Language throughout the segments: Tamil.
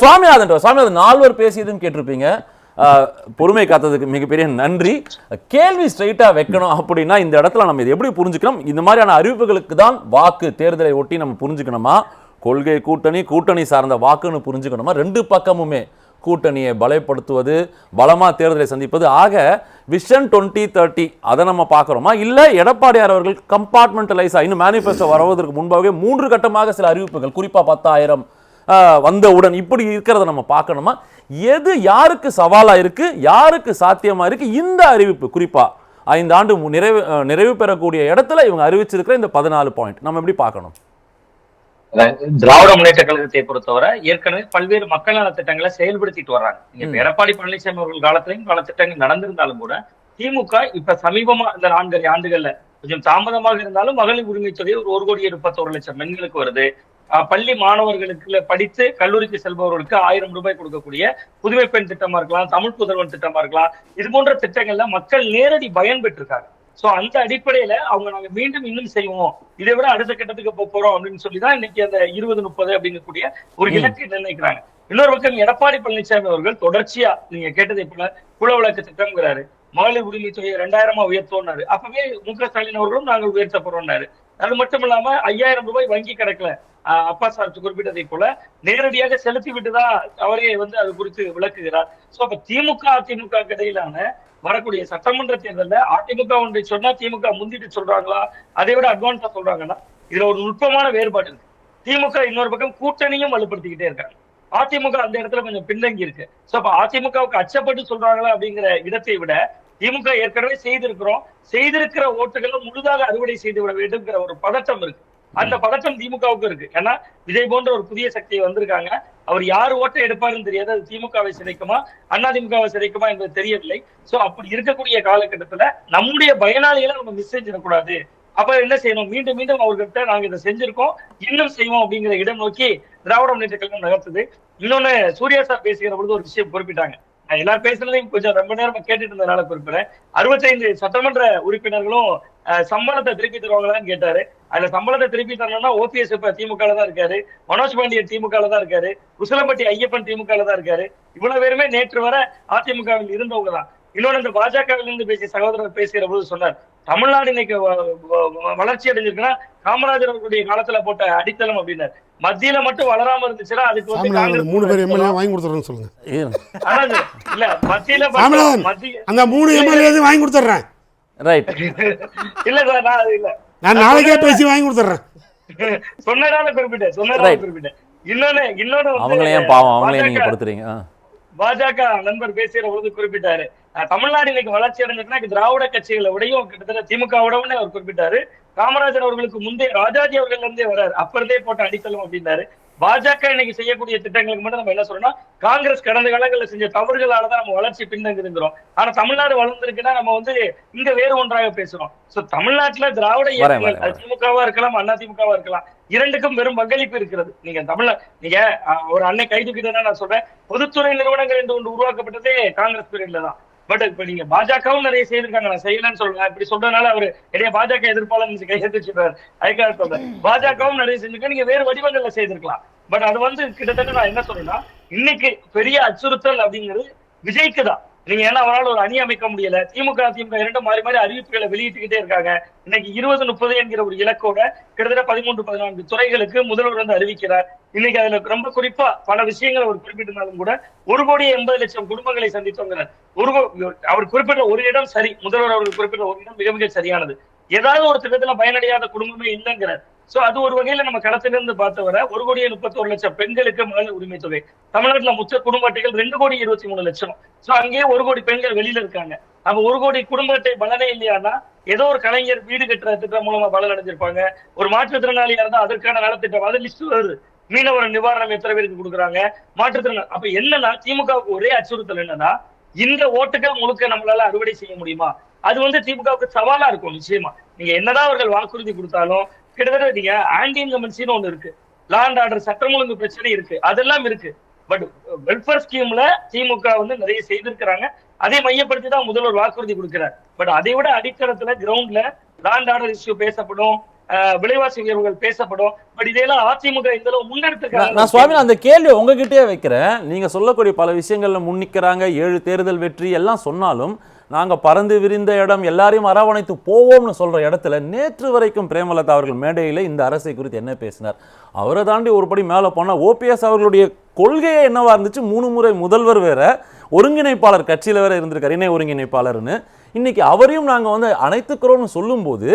சுவாமிநாதன் 4 பேசியதும் கேட்டிருப்பீங்க. பொறுமை காத்ததுக்கு மிகப்பெரிய நன்றி. கேள்வி ஸ்ட்ரைட்டா வைக்கணும் அப்படின்னா இந்த இடத்துல நம்ம இதை எப்படி புரிஞ்சுக்கணும்? இந்த மாதிரியான அறிவிப்புகளுக்கு தான் வாக்கு தேர்தலை ஒட்டி நம்ம புரிஞ்சுக்கணுமா, கொள்கை கூட்டணி சார்ந்த வாக்குன்னு புரிஞ்சுக்கணுமா? ரெண்டு பக்கமுமே கூட்டணியை பலப்படுத்துவது, பலமா தேர்தலை சந்திப்பது, ஆக விஷன் 2030 அதை நம்ம பார்க்கிறோமா? இல்ல எடப்பாடியார் அவர்கள் கம்பார்ட்மெண்டலைஸா இன்னும் மேனிஃபெஸ்டோ வருவதற்கு முன்பாகவே 3 கட்டமாக சில அறிவிப்புகள், குறிப்பா 10,000 வந்தவுடன் இப்படி இருக்கிறத நம்ம பார்க்கணுமா? எது யாருக்கு சவாலா இருக்கு, யாருக்கு சாத்தியமா இருக்கு? இந்த அறிவிப்பு குறிப்பா 5 ஆண்டு நிறைவு பெறக்கூடிய இடத்துல இவங்க அறிவிச்சிருக்கிற இந்த 14 பாயிண்ட் நம்ம எப்படி பார்க்கணும்? திராவிட முன்னேற்ற கழகத்தை பொறுத்தவரை ஏற்கனவே பல்வேறு மக்கள் நல திட்டங்களை செயல்படுத்திட்டு வர்றாங்க. இப்ப எடப்பாடி பழனிசாமி அவர்கள் காலத்திலையும் பல திட்டங்கள் நடந்திருந்தாலும் கூட திமுக இப்ப சமீபமா இந்த 4.5 ஆண்டுகள்ல கொஞ்சம் தாமதமாக இருந்தாலும் மகளிர் உரிமை தொகை ஒரு 1,41,00,000 பெண்களுக்கு வருது. பள்ளி மாணவர்களுக்கு படித்து கல்லூரிக்கு செல்பவர்களுக்கு 1000 ரூபாய் கொடுக்கக்கூடிய புதுமை பெண் திட்டமா இருக்கலாம், தமிழ் புதல்வன் திட்டமா இருக்கலாம், இது போன்ற திட்டங்கள்ல மக்கள் நேரடி பயன் பெற்றிருக்காங்க. சோ அந்த அடிப்படையில அவங்க நாங்க மீண்டும் இன்னும் செய்வோம், இதை விட அடுத்த கட்டத்துக்கு போறோம் அப்படின்னு சொல்லிதான் இன்னைக்கு அந்த 2030 அப்படிங்கக்கூடிய ஒரு இலக்கு நிர்ணயிக்கிறாங்க. இன்னொரு பக்கம் எடப்பாடி பழனிசாமி அவர்கள் தொடர்ச்சியா நீங்க கேட்டதை போல குலவிளக்கு திட்டம்ங்கிறாரு, மகளிர் உரிமை தொகையை 2000 உயர்த்தோம்னாரு. அப்பவே மு.க. ஸ்டாலின் அவர்களும் நாங்கள் உயர்த்த போறோம்னாரு. அது மட்டும் இல்லாம 5000 ரூபாய் வங்கி கணக்குல அப்பா சார் குறிப்பிட்டதை போல நேரடியாக செலுத்தி விட்டுதான் அவரே அது குறித்து விளக்குகிறார். சோ அப்ப திமுக அதிமுக இடையிலான வரக்கூடிய சட்டமன்ற தேர்தலில் அதிமுக ஒன்றை சொன்னா திமுக முந்திட்டு சொல்றாங்களா, அதை விட அட்வான்ஸா சொல்றாங்கன்னா இதுல ஒரு நுட்பமான வேறுபாடு இருக்கு. திமுக இன்னொரு பக்கம் கூட்டணியும் வலுப்படுத்திக்கிட்டே இருக்காங்க, அதிமுக அந்த இடத்துல கொஞ்சம் பின்தங்கி இருக்கு. சோ அப்ப அதிமுகவுக்கு அச்சப்பட்டு சொல்றாங்களா அப்படிங்கிற இடத்தை விட திமுக ஏற்கனவே செய்திருக்கிற ஓட்டுகளை முழுதாக அறுவடை செய்து விட வேண்டும்ங்கிற ஒரு பதட்டம் இருக்கு. அந்த பதட்டம் திமுகவுக்கு இருக்கு. ஏன்னா விஜய் போன்ற ஒரு புதிய சக்தியை வந்திருக்காங்க, அவர் யார் ஓட்டை எடுப்பாருன்னு தெரியாது, அது திமுகவை சிதைக்குமா அதிமுகவை சிதைக்குமா என்பது தெரியவில்லை. சோ அப்படி இருக்கக்கூடிய காலகட்டத்துல நம்முடைய பயனாளிகளை நம்ம மிஸ் செஞ்சிடக்கூடாது. அப்ப என்ன செய்யணும், மீண்டும் மீண்டும் அவர்கிட்ட நாங்க இதை செஞ்சிருக்கோம், இன்னும் செய்வோம் அப்படிங்கிற இடம் நோக்கி திராவிட முன்னேற்ற கழகம் நகர்த்துது. இன்னொன்னு சூர்யா சார் பேசுகிற பொழுது ஒரு விஷயம் குறிப்பிட்டாங்க, நான் எல்லாரும் பேசுறதையும் கொஞ்சம் ரொம்ப நேரமா கேட்டுட்டு இருந்ததுனால குறிப்பிடுறேன். 65 சட்டமன்ற உறுப்பினர்களும் சம்பளத்தை திருப்பி தருவாங்களான்னு கேட்டாரு. அதுல சம்பளத்தை திருப்பி தரணும்னா ஓபிஎஸ் இப்ப திமுக தான் இருக்காரு, மனோஜ் பாண்டியன் திமுக தான் இருக்காரு, உசிலம்பட்டி ஐயப்பன் திமுக தான் இருக்காரு. இவ்வளவு பேருமே நேற்று வர அதிமுகவில் இருந்தவங்க தான். இன்னொன்று இந்த பாஜகவில் இருந்து பேசிய சகோதரர் பேசுகிற போது சொன்னார், தமிழ்நாடு இன்னைக்கு வளர்ச்சி அடைஞ்சிருக்குன்னா காமராஜர் அவர்களுடைய காலத்துல போட்ட அடித்தளம் அப்படின்னாரு. மத்தியில மட்டும் வளராம இருந்துச்சுன்னா அதுக்கு 3 பேர் எம்எல்ஏ வாங்கி கொடுத்துறேன்னு சொல்லுங்க. இல்ல மத்தியில அந்த 3 எம்எல்ஏ வாங்கி கொடுத்துறேன். ரைட். இல்ல சார், நான் இல்ல, நான் நாளைக்கே பேசி வாங்கி கொடுத்துறேன். சொன்னதால குறிப்பிட்டேன். இன்னொன்னு அவங்களே ஏன் பாவம், அவங்களே நீங்க படுத்துறீங்க. பாஜக நண்பர் பேசுகிற பொழுது குறிப்பிட்டாரு, தமிழ்நாடு இன்னைக்கு வளர்ச்சி அடைஞ்சிருக்குன்னா திராவிட கட்சிகளை விடையும் கிட்டத்தட்ட திமுகவோட அவர் குறிப்பிட்டாரு. காமராஜர் அவர்களுக்கு முந்தைய ராஜாஜி அவர்கள் இருந்தே வர்றாரு, அப்ப இருந்தே போட்ட அடித்தளம் அப்படின்னாரு. பாஜக இன்னைக்கு செய்யக்கூடிய திட்டங்களுக்கு மட்டும் நம்ம என்ன சொல்றோம்னா காங்கிரஸ் கடந்த காலங்களில் செஞ்ச தவறுகளாலதான் நம்ம வளர்ச்சி பின்தங்கிருக்கிறோம். ஆனா தமிழ்நாடு வளர்ந்துருக்குன்னா நம்ம இங்க வேறு ஒன்றாக பேசுறோம். சோ தமிழ்நாட்டுல திராவிட இயக்கங்கள் திமுகவா இருக்கலாம், அதிமுகவா இருக்கலாம், இரண்டுக்கும் வெறும் பங்களிப்பு இருக்கிறது. நீங்க நீங்க ஒரு அன்னை கைதுக்கிட்டா நான் சொல்றேன், பொதுத்துறை நிறுவனங்கள் என்று ஒன்று உருவாக்கப்பட்டதே காங்கிரஸ் பீரியட்ல தான். பட் இப்ப நீங்க பாஜகவும் நிறைய செய்திருக்காங்க, நான் செய்யலன்னு சொல்றேன். இப்படி சொல்றதுனால அவரு நிறைய பாஜக எதிர்ப்பாளர் கையெழுத்துறாரு, அதுக்காக சொல்றேன். பாஜகவும் நிறைய செஞ்சிருக்கா, நீங்க வேறு வடிவங்கள்ல செய்திருக்கலாம். பட் அது கிட்டத்தட்ட நான் என்ன சொல்றேன்னா இன்னைக்கு பெரிய அச்சுறுத்தல் அப்படிங்கிறது விஜய்க்கு தான். நீங்க ஏன்னா அவரால் ஒரு அணி அமைக்க முடியல, திமுக இரண்டும் மாறி மாறி அறிவிப்புகளை வெளியிட்டுக்கிட்டே இருக்காங்க. இன்னைக்கு 2030 என்கிற ஒரு இலக்கோட கிட்டத்தட்ட 13-14 துறைகளுக்கு முதல்வர் அறிவிக்கிறார். இன்னைக்கு அதுல ரொம்ப குறிப்பா பல விஷயங்களை அவர் குறிப்பிட்டிருந்தாலும் கூட 1,80,00,000 குடும்பங்களை சந்தித்தோங்கிறார். அவர் குறிப்பிட்ட ஒரு இடம் சரி, முதல்வர் அவர்கள் குறிப்பிட்ட ஒரு இடம் மிக மிக சரியானது. ஏதாவது ஒரு திட்டத்துல பயனடையாத குடும்பமே இல்லைங்கிறார். சோ அது ஒரு வகையில நம்ம களத்திலிருந்து பார்த்த வர 1,31,00,000 பெண்களுக்கு மகளிர் உரிமை தொகை, தமிழ்நாட்டுல மொத்த குடும்ப அட்டைகள் 2,23,00,000. சோ அங்கேயே 1 கோடி பெண்கள் வெளியில இருக்காங்க. அப்ப 1 கோடி குடும்ப அட்டை பலனே இல்லையானா ஏதோ ஒரு கலைஞர் வீடு கட்டுற திட்டம் மூலமா பலன் அடைஞ்சிருப்பாங்க. ஒரு மாற்றுத்திறனாளியா இருந்தா அதற்கான நலத்திட்டம், அது லிஸ்ட் வருது. மீனவர் நிவாரணம் எத்தனை பேருக்கு கொடுக்குறாங்க, மாற்றுத்திறனாளி. அப்ப என்னன்னா திமுகவுக்கு ஒரே அச்சுறுத்தல் என்னன்னா இந்த ஓட்டுகள் முழுக்க நம்மளால அறுவடை செய்ய முடியுமா, அது திமுகவுக்கு சவாலா இருக்கும். நிச்சயமா நீங்க என்னதான் அவர்கள் வாக்குறுதி கொடுத்தாலும் கிட்டத்தட்ட நீங்க ஆன்டி இன்கம்பன்சின்னு ஒண்ணு இருக்கு, லா அண்ட் ஆர்டர் சட்டம் ஒழுங்கு பிரச்சனை இருக்கு, அதெல்லாம் இருக்கு. பட் வெல்ஃபேர் ஸ்கீம்ல திமுக நிறைய செய்திருக்கிறாங்க, அதை மையப்படுத்தி தான் முதல்வர் வாக்குறுதி கொடுக்கிறார். பட் அதை விட அடித்தளத்துல கிரவுண்ட்ல லா அண்ட் ஆர்டர் இஷ்யூ பேசப்படும், விலைவாசி உயர்வுகள் பேசப்படும். பட் இதெல்லாம் அதிமுக இந்த அளவு முன்னெடுத்திருக்காங்க. நான் சுவாமி அந்த கேள்வி உங்ககிட்டயே வைக்கிறேன். நீங்க சொல்லக்கூடிய பல விஷயங்கள்ல முன்னிக்கிறாங்க, 7 தேர்தல் வெற்றி எல்லாம் சொன்னாலும் நாங்க பறந்து விரிந்த இடம், எல்லாரையும் அரவணைத்து போவோம்னு சொல்ற இடத்துல நேற்று வரைக்கும் பிரேமலதா அவர்கள் மேடையில இந்த அரசை குறித்து என்ன பேசினார்? அவரை தாண்டி ஒருபடி மேல போனா ஓபிஎஸ் அவர்களுடைய கொள்கையே என்னவா இருந்துச்சு? 3 முறை முதல்வர் வேற, ஒருங்கிணைப்பாளர் கட்சியில வேற இருந்திருக்காரு, இணை ஒருங்கிணைப்பாளர்னு. இன்னைக்கு அவரையும் நாங்க அணைத்துக்கிறோம்னு சொல்லும் போது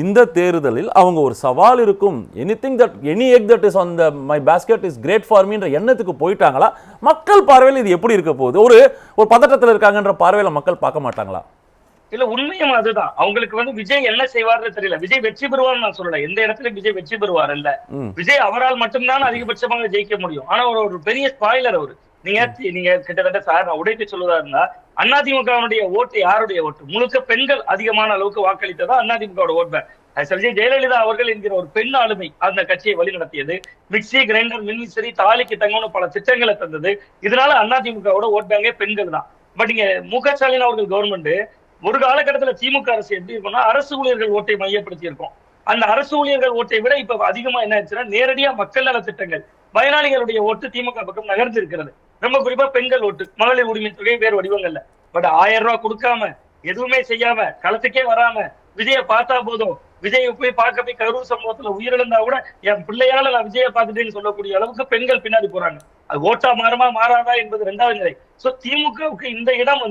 இந்த தேர்தலில் அவங்க ஒரு சவால் இருக்கும், any egg that is on the my basket is great for மீன்ற எண்ணத்துக்கு போயிட்டாங்களா? மக்கள் பார்வையில் இது எப்படி இருக்க போகுது? ஒரு பதட்டத்தில் இருக்காங்கன்ற பார்வையில மக்கள் பார்க்க மாட்டாங்களா? இல்ல, உண்மையும் அதுதான். அவங்களுக்கு விஜய் என்ன செய்வார்னு தெரியல. விஜய் வெற்றி பெறுவார்னு நான் சொல்லல, எந்த இடத்துல விஜய் வெற்றி பெறுவார் இல்ல. விஜய் அவரால் மட்டும்தான் அதிகபட்சமாக ஜெயிக்க முடியும். ஆனா ஒரு பெரிய ஸ்பாயிலர் அவரு. நீங்க கிட்டத்தட்ட சார் நான் உடைத்து சொல்வதா இருந்தா, அதிமுகவுடைய ஓட்டு யாருடைய ஓட்டு? முழுக்க பெண்கள் அதிகமான அளவுக்கு வாக்களித்ததா அதிமுகவோட ஓட் பேங்க். விஜய் ஜெயலலிதா அவர்கள் என்கிற ஒரு பெண் ஆளுமை அந்த கட்சியை வழி நடத்தியது. மிக்சி, கிரைண்டர், மின்விசிறி, தாலிக்கு தங்கம்னு பல திட்டங்களை தந்தது. இதனால அதிமுகவோட ஓட் பேங்கே பெண்கள் தான். பட் இங்க மு.க. ஸ்டாலின் அவர்கள் கவர்மெண்ட் ஒரு காலகட்டத்துல திமுக அரசு எப்படி இருக்கும்னா, அரசு ஊழியர்கள் ஓட்டை மையப்படுத்தி இருக்கும். அந்த அரசு ஊழியர்கள் ஓட்டை விட இப்ப அதிகமா என்ன ஆச்சுன்னா, நேரடியா மக்கள் நல திட்டங்கள், பயனாளிகளுடைய ஓட்டு திமுக பக்கம் நகர்ந்து இருக்கிறது. ரொம்ப குறிப்பா பெண்கள் ஓட்டு, மகளிர் உரிமை தொகை, வேறு வடிவங்கள்ல. பட் 1000 ரூபாய் கொடுக்காம, எதுவுமே செய்யாம, களத்துக்கே வராம, விஜய பார்த்தா போதும், விஜயை போய் பார்க்க போய் கரூர் சம்பவத்துல உயிரிழந்தா கூட என் பிள்ளையால நான் விஜயை பார்த்துட்டேன்னு சொல்லக்கூடிய அளவுக்கு பெண்கள் பின்னாடி போறாங்க. அது ஓட்டா மாறுமா மாறாதா என்பது 2வது நிலை. சோ திமுகவுக்கு இந்த இடம்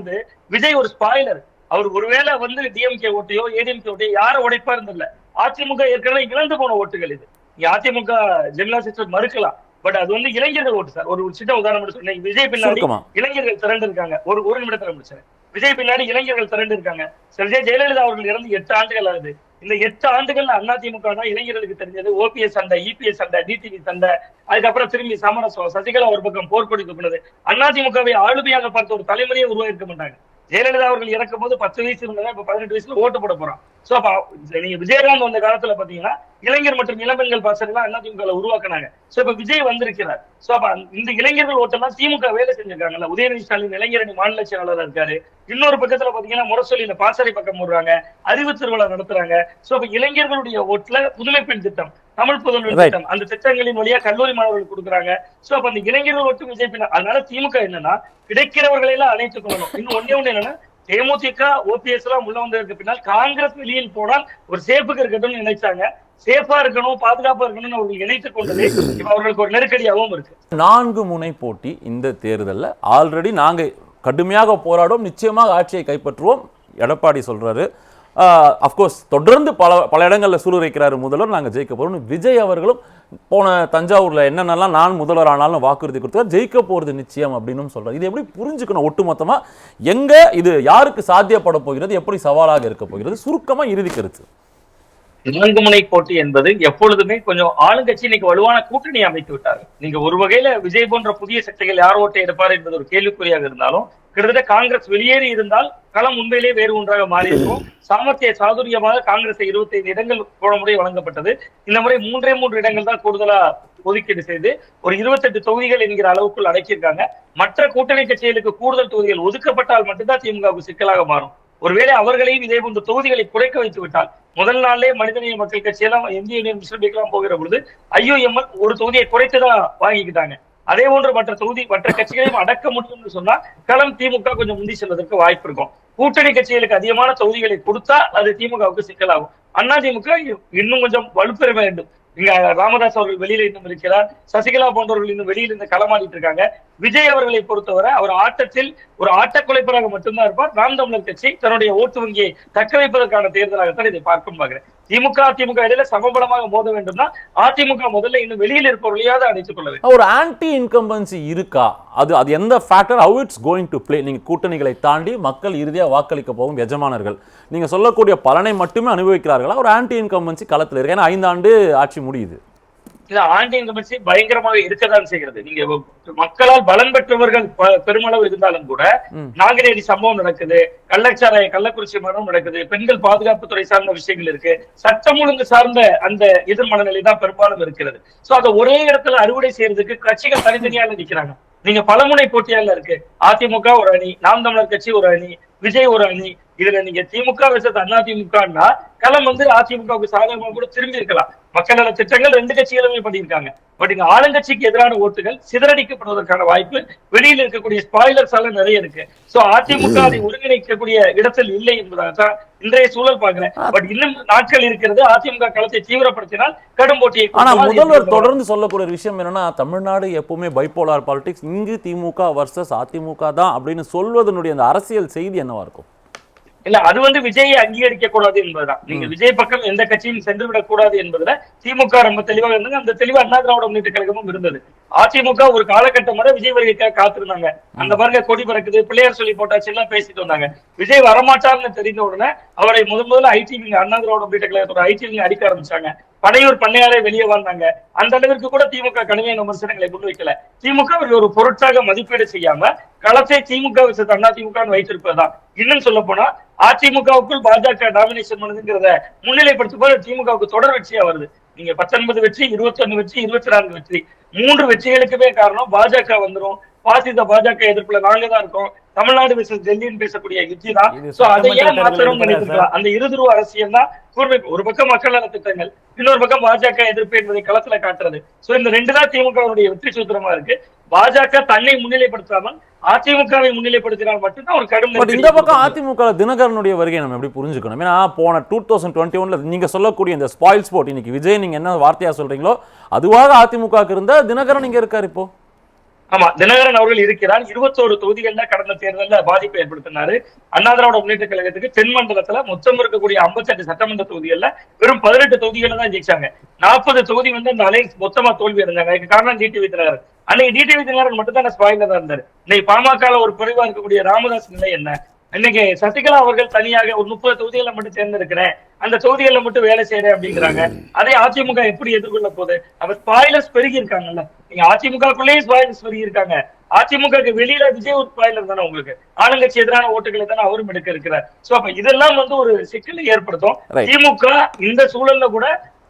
விஜய் ஒரு ஸ்பாயிலர். அவர் ஒருவேளை டிஎம்கே ஓட்டையோ ஏடிஎம்கே ஓட்டையோ யாரை உடைப்பாருன்னு இல்ல. அதிமுக ஏற்கனவே இழந்து போன ஓட்டுகள் இது. அதிமுக ஜெனரல் சிஸ்டர் மறுக்கலாம், பட் அது இளைஞர்கள் ஓட்டு சார். ஒரு சின்ன உதாரணம் சொன்னேன். விஜய் பின்னாடி இளைஞர்கள் திரண்டு இருக்காங்க. ஒரு நிமிடத்துல முடிச்சேன். விஜய் பின்னாடி இளைஞர்கள் திரண்டு இருக்காங்க. விஜய் ஜெயலலிதா அவர்கள் இறந்து 8 ஆண்டுகள் ஆகுது. இந்த 8 ஆண்டுகள்ல அதிமுக தான் இளைஞர்களுக்கு தெரிஞ்சது ஓபிஎஸ் சண்டை, இபிஎஸ் சண்டை, டிடிவி சண்டை, அதுக்கப்புறம் திரும்பி சமரசம், சசிகலா ஒரு பக்கம் போர்க்கொடி தூக்குனது. அதிமுகவை ஆளுமையாக பார்த்த ஒரு தலைமுறையை உருவாக்க மாட்டாங்க. ஜெயலலிதா அவர்கள் இறக்கும் போது 10 வயசு இருந்ததா, இப்ப 18 வயசுல ஓட்டு போட போறோம். சோ அப்ப நீங்க விஜயகாந்த் வந்த காலத்துல பாத்தீங்கன்னா இளைஞர் மற்றும் இளம்பெண்கள் பாசறைலாம் அதிமுக உருவாக்குனாங்க. சோ இப்ப விஜய் வந்திருக்கிறார். சோ அப்ப இந்த இளைஞர்கள் ஓட்டெல்லாம் திமுக வேலை செஞ்சிருக்காங்கல்ல. உதயநிதி ஸ்டாலின் இளைஞரணி மாநில செயலாளர் இருக்காரு. இன்னொரு பக்கத்துல பாத்தீங்கன்னா முரசொலியில பாசறை பக்கம் போடுறாங்க, அறிவு திருவிழா நடத்துறாங்க. சோ அப்ப இளைஞர்களுடைய ஓட்டுல புதுமை பெண் திட்டம், தமிழ் புதல்வன் திட்டம், அந்த திட்டங்களின் வழியா கல்லூரி மாணவர்கள் கொடுக்குறாங்க. சோ அப்ப அந்த இளைஞர்கள் ஓட்டு விஜய் பின்ன. அதனால திமுக என்னன்னா கிடைக்கிறவர்களை எல்லாம் அணைத்துக் கொள்ளணும். இன்னும் ஒண்ணு என்னன்னா, தேமுதிக ஓபிஎஸ் எல்லாம் உள்ள வந்ததற்கு பின்னால் காங்கிரஸ் வெளியில் போனால் ஒரு சேஃபுக்கு இருக்கட்டும்னு நினைச்சாங்க. சேஃபா இருக்கணும், பாதுகாப்பா இருக்கணும்னு அவர்கள் இணைத்துக் கொண்டது இப்ப அவர்களுக்கு ஒரு நெருக்கடியாகவும் இருக்கு. 4 முனை போட்டி இந்த தேர்தலில் ஆல்ரெடி நாங்க கடுமையாக போராடும், நிச்சயமாக ஆட்சியை கைப்பற்றுவோம் எடப்பாடி சொல்றாரு. அஃப்கோர்ஸ் தொடர்ந்து பல இடங்களில் சூளுரைக்கிறாரு முதல்வர், நாங்கள் ஜெயிக்க போறோம். விஜய் அவர்களும் போன தஞ்சாவூர்ல என்னென்னலாம் நான் முதல்வர் ஆனாலும் வாக்குறுதி கொடுத்தாரு, ஜெயிக்க போறது நிச்சயம் அப்படின்னு சொல்றாரு. இது எப்படி புரிஞ்சுக்கணும்? ஒட்டுமொத்தமா எங்க இது யாருக்கு சாத்தியப்பட போகிறது, எப்படி சவாலாக இருக்க போகிறது? சுருக்கமா இறுதி கருத்து. 4 முனை போட்டி என்பது எப்பொழுதுமே கொஞ்சம் ஆளுங்கட்சி இன்னைக்கு வலுவான கூட்டணி அமைத்து விட்டாங்க. நீங்க ஒரு வகையில விஜய் போன்ற புதிய சக்திகள் யார் ஓட்டை எடுப்பார் என்பது ஒரு கேள்விக்குறியாக இருந்தாலும், கிட்டத்தட்ட காங்கிரஸ் வெளியேறி இருந்தால் களம் உண்மையிலே வேறு ஒன்றாக மாறி இருக்கும். சாமர்த்திய சாதுரியமாக காங்கிரஸ் 25 இடங்கள் போன முறை வழங்கப்பட்டது. இந்த முறை 3 இடங்கள் தான் கூடுதலா ஒதுக்கீடு செய்து ஒரு 28 தொகுதிகள் என்கிற அளவுக்குள் அடக்கியிருக்காங்க. மற்ற கூட்டணி கட்சிகளுக்கு கூடுதல் தொகுதிகள் ஒதுக்கப்பட்டால் மட்டும்தான் திமுகவுக்கு சிக்கலாக மாறும். ஒருவேளை அவர்களையும் இதே போன்ற தொகுதிகளை குறைக்க வைத்து விட்டால், முதல் நாளே மனிதநேய மக்கள் கட்சியெல்லாம் இந்திய யூனியன் முஸ்லிம் லீக்லாம் போகிற பொழுது IUML ஒரு தொகுதியை குறைத்துதான் வாங்கிக்கிட்டாங்க. அதே போன்று மற்ற கட்சிகளையும் அடக்க முடியும்னு சொன்னா களம் திமுக கொஞ்சம் முந்தி செல்வதற்கு வாய்ப்பு இருக்கும். கூட்டணி கட்சிகளுக்கு அதிகமான தொகுதிகளை கொடுத்தா அது திமுகவுக்கு சிக்கலாகும். அதிமுக இன்னும் கொஞ்சம் வலுப்பெற வேண்டும். இங்க ராமதாஸ் அவர்கள் வெளியில இன்னும் இருக்கிறார், சசிகலா போன்றவர்கள் இன்னும் வெளியில இருந்து களமாடிட்டு இருக்காங்க. விஜய் அவர்களை பொறுத்தவரை அவர் ஆட்டத்தில் ஒரு ஆட்டக்குலைப்பராக மட்டும்தான் இருப்பார். நாம் தமிழர் கட்சி தன்னுடைய ஓட்டு வங்கியை தக்க வைப்பதற்கான தேர்தலாகத்தான் இதை பார்க்கும் பார்க்கிறேன். திமுக இடையில சமபலமாக மோத வேண்டும்னா அதிமுக முதல்ல இன்னும் வெளியில் இருப்பவர்களையாவது அடைத்துக் கொள்ள வேண்டும். ஒரு ஆன்டி இன்கம்பன்சி இருக்கா? அது எந்த factor, how it's going to play? நீங்க கூட்டணிகளை தாண்டி மக்கள் இறுதியா வாக்களிக்க போகும் எஜமானர்கள் நீங்க சொல்லக்கூடிய பலனை மட்டுமே அனுபவிக்கிறார்களா? ஒரு ஆன்டி இன்கம்பன்சி களத்தில் இருக்கு. ஏன்னா 5 ஆண்டு ஆட்சி முடியுது. இல்ல, ஆன்டி இன்கம்பன்சி பயங்கரமாக இருக்கதான் செய்கிறது. நீங்க மக்களால் பலம் பெற்றவர்கள் பெருமளவு இருந்தாலும் கூட நாங்குநேரி சம்பவம் நடக்குது, கள்ளக்குறிச்சி மரணம் நடக்குது, பெண்கள் பாதுகாப்பு துறை சார்ந்த விஷயங்கள் இருக்கு, சட்டம் ஒழுங்கு சார்ந்த அந்த எதிர் மனநிலை தான் பெரும்பாலும் இருக்கிறது. சோ அதை ஒரே இடத்துல அறுவடை செய்யறதுக்கு கட்சிகள் தனித்தனியாக நிற்கிறாங்க. நீங்க பலமுனை போட்டியால இருக்கு. அதிமுக ஒரு அணி, நாம் தமிழர் கட்சி ஒரு அணி, விஜய் ஒரு அணி, இதுல நீங்க திமுக versus அதிமுகன்னா களம் வந்து அதிமுகவுக்கு சாதகமா கூட திரும்பி இருக்கலாம். மக்கள் நல திட்டங்கள் ரெண்டு கட்சிகளுமே பண்ணியிருக்காங்க. பட் இங்க ஆளுங்கட்சிக்கு எதிரான ஓட்டுகள் சிதறடிக்கப்படுவதற்கான வாய்ப்பு வெளியில் இருக்கக்கூடிய ஸ்பாயிலர்ஸால நிறைய இருக்கு. சோ அதிமுக அதை ஒருங்கிணைக்கக்கூடிய இடத்தில் இல்லை என்பதாக இன்றைய சூழல் பாக்குறேன். பட் இன்னும் நாட்கள் இருக்கிறது. அதிமுக களத்தை தீவிரப்படுத்தினால் கடும் போட்டியை. ஆனா முதல்வர் தொடர்ந்து சொல்லக்கூடிய ஒரு விஷயம் என்னன்னா, தமிழ்நாடு எப்பவுமே பைபோலார் பாலிடிக்ஸ், இங்கு திமுக வர்சஸ் அதிமுக தான் அப்படின்னு சொல்வதனுடைய அந்த அரசியல் செய்தி என்னவா இருக்கும்? இல்ல அது வந்து விஜயை அங்கீகரிக்க கூடாது என்பதுதான். நீங்க விஜய் பக்கம் எந்த கட்சியும் சென்று விடக் கூடாது என்பதுல திமுக ரொம்ப தெளிவாக இருந்தது. அந்த தெளிவு அண்ணா திராவிட முன்னேற்ற கழகமும் இருந்தது. அதிமுக ஒரு காலகட்டம் வரை விஜய் வருகைக்காக காத்திருந்தாங்க. அந்த பாருங்க கொடி பறக்குது, பிள்ளையார் சொல்லி போட்டாச்சு எல்லாம் பேசிட்டு வந்தாங்க. விஜய் வரமாட்டார்னு தெரிந்த உடனே அவரை முதல்ல ஐடி அண்ணா திராவிட முன்னேற்ற கழகத்தோட ஐடி அடிக்க ஆரம்பிச்சாங்க. படையூர் பண்ணையாரே வெளியே வந்தாங்க. அந்த அளவிற்கு கூட திமுக கடுமையான விமர்சனங்களை முன்வைக்கல. திமுக ஒரு பொருட்சாக மதிப்பீடு செய்யாம களத்தை திமுக அதிமுக வைத்திருப்பதுதான். இன்னும் சொல்ல போனா அதிமுகவுக்குள் பாஜக டாமினேஷன் பண்ணுதுங்கிறத முன்னிலைப்படுத்தும் போது திமுகவுக்கு தொடர் வெற்றியா வருது. நீங்க 19 வெற்றி, 21 வெற்றி, 24 வெற்றி, 3 வெற்றிகளுக்குமே காரணம் பாஜக வந்துரும். பாசிச பாஜக எதிர்ப்புல நாங்க தான் இருக்கோம். தமிழ்நாடு விசஸ் டெல்லின்னு பேசக்கூடிய யுத்தி தான். சோ அதை ஏன் மாற்றணும்னு நினைச்சிருக்கலாம். அந்த இருதுருவ அரசியல் தான் கூர்மை. ஒரு பக்கம் மக்கள் நல திட்டங்கள், இன்னொரு பக்கம் பாஜக எதிர்ப்பு என்பதை களத்துல காட்டுறது. சோ இந்த ரெண்டு தான் திமுகவுடைய வெற்றி சூத்திரமா இருக்கு. பாஜக தன்னை முன்னிலைப்படுத்தாமல் அதிமுகவை முன்னிலைப்படுத்தினால் மட்டும்தான் ஒரு கடும். இந்த பக்கம் அதிமுக தினகரனுடைய வருகை நம்ம எப்படி புரிஞ்சுக்கணும்? ஏன்னா போன 2021 நீங்க சொல்லக்கூடிய இந்த ஸ்பாயில் ஸ்போர்ட், இன்னைக்கு விஜய் நீங்க என்ன வார்த்தையா சொல்றீங்களோ அதுவாக அதிமுக இருந்தா தினகரன் இங்க இருக்காரு இப்போ. ஆமா, தினகரன் அவர்கள் இருக்கிறார். 21 தொகுதிகள்ல கடந்த தேர்தலில் பாதிப்பை ஏற்படுத்தினாரு. அண்ணா திராவிட முன்னேற்ற கழகத்துக்கு தென் மண்டலத்துல மொத்தம் இருக்கக்கூடிய 58 சட்டமன்ற தொகுதிகள்ல வெறும் 18 தொகுதிகள்ல தான் ஜெயிச்சாங்க. 40 தொகுதி வந்து அந்த அலையன்ஸ் மொத்தமா தோல்வி அடைஞ்சாங்க. அதுக்கு காரணம் டிடிவி தினகரன். அன்னைக்கு டிடிவி தினகரன் மட்டும் தான் ஸ்பாயிலர் தான் இருந்தாரு. இன்னைக்கு பாமக ஒரு குறைவா இருக்கக்கூடிய ராமதாஸ் நிலை என்ன? இன்னைக்கு சசிகலா அவர்கள் தனியாக ஒரு 30 தொகுதிகளை மட்டும் தேர்ந்தெடுக்கிறேன், அந்த தொகுதிகளில் மட்டும் வேலை செய்யறேன் அப்படிங்கிறாங்க. அதே அதிமுக எப்படி எதிர்கொள்ள போகுது? அவர் ஸ்பாயிலர்ஸ் பெருகி இருக்காங்கல்ல. நீங்க அதிமுகக்குள்ளேயே ஸ்பாயிலர்ஸ் பெருகி இருக்காங்க. அதிமுக வெளியில விஜய் ஒரு ஸ்பாயிலர் தானே உங்களுக்கு. ஆளுங்கட்சி எதிரான ஓட்டுகளை தானே அவரும் எடுக்க இருக்கிறார். சோ அப்ப இதெல்லாம் வந்து ஒரு சிக்கலை ஏற்படுத்தும். திமுக இந்த சூழல்ல கூட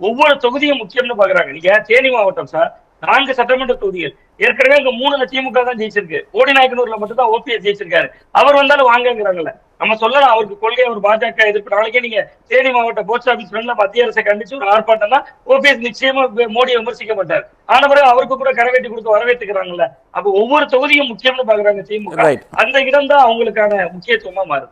ஒவ்வொரு தொகுதியும் முக்கியம்னு பாக்குறாங்க. நீங்க தேனி மாவட்டம் சார் 4 சட்டமன்ற தொகுதிகள் ஏற்கனவே இங்க 3 திமுக தான் ஜெயிச்சிருக்கு. போடிநாயக்கனூர்ல மட்டும் தான் ஓபிஎஸ் ஜெயிச்சிருக்காரு. அவர் வந்தாலும் வாங்கங்கிறாங்கல்ல. நம்ம சொல்லலாம் அவருக்கு கொள்கை, அவர் பாஜக எதிர்ப்பு. நாளைக்கே நீங்க தேனி மாவட்ட போஸ்ட் ஆபீஸ் ஃப்ரண்ட்ல மத்திய அரசை கண்டிச்சு ஒரு ஆர்ப்பாட்டம் தான், ஓபிஎஸ் நிச்சயமா மோடியை விமர்சிக்க மாட்டார். ஆன பிறகு அவருக்கு கூட கரவேட்டி கொடுத்து வரவேற்றுக்கிறாங்கல்ல. அப்ப ஒவ்வொரு தொகுதியும் முக்கியம்னு பாக்குறாங்க திமுக. அந்த இடம் தான் அவங்களுக்கான முக்கியத்துவமா மாறுது.